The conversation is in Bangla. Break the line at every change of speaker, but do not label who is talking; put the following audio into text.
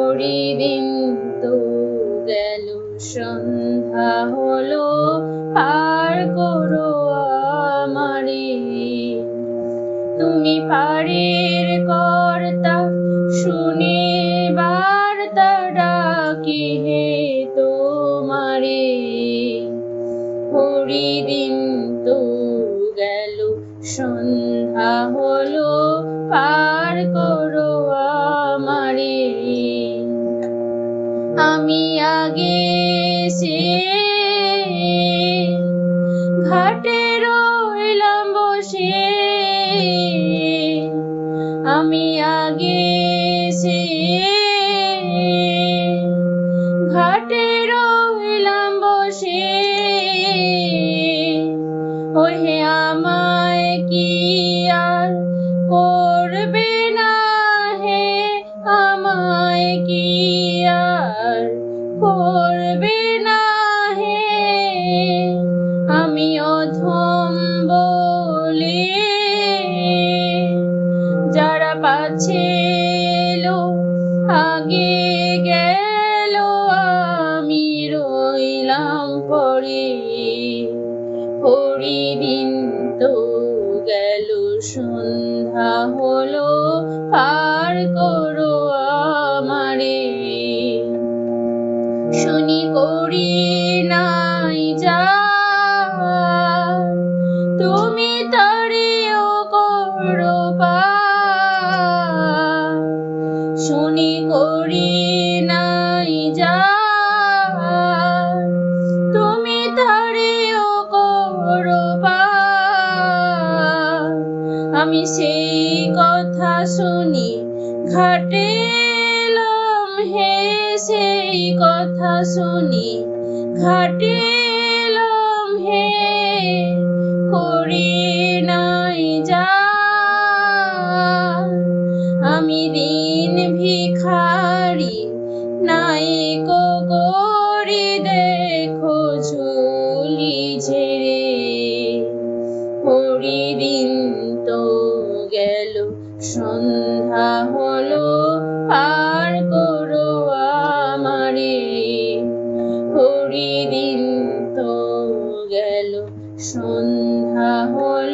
হরিদিন তো গেল, সন্ধ্যা হলো, পার করো আমারে। তুমি পারের কর্তা, শুনে বার্তা ডাকি হে তোমারে। হরিদিন তো গেল, সন্ধ্যা হলো, পার করো আমারে। আমি আগে সে ঘাটে রইলাম বসে, আমি আগে সে ঘাটে রইলাম বসে। ওহে আমায় কি আর করবে না হে, আমায় কি আর করবে না হে। আমি অধম বলে যারা পাছে এলো, আগে গেল, আমি রইলাম পরে। হরিদিন তো গেল, সন্ধ্যা হলো, পার করো আমারে। শুনি করি নাই যা, তুমি তারেও করো পার। শুনি করি নাই যা, তুমি তারেও করো পার। আমি সেই কথা শুনি ঘাটে এলাম হে, সেই কথা শুনি ঘাটে এলাম হে। করি নাই যা, আমি দিন ভিখারি, নাই কো করি দেখো ঝুলি ঝেড়ে। হরিদিন তো গেল, সন্ধ্যা হলো, পার করো আমারে। হরিদিন তো গেল, সন্ধ্যা হলো।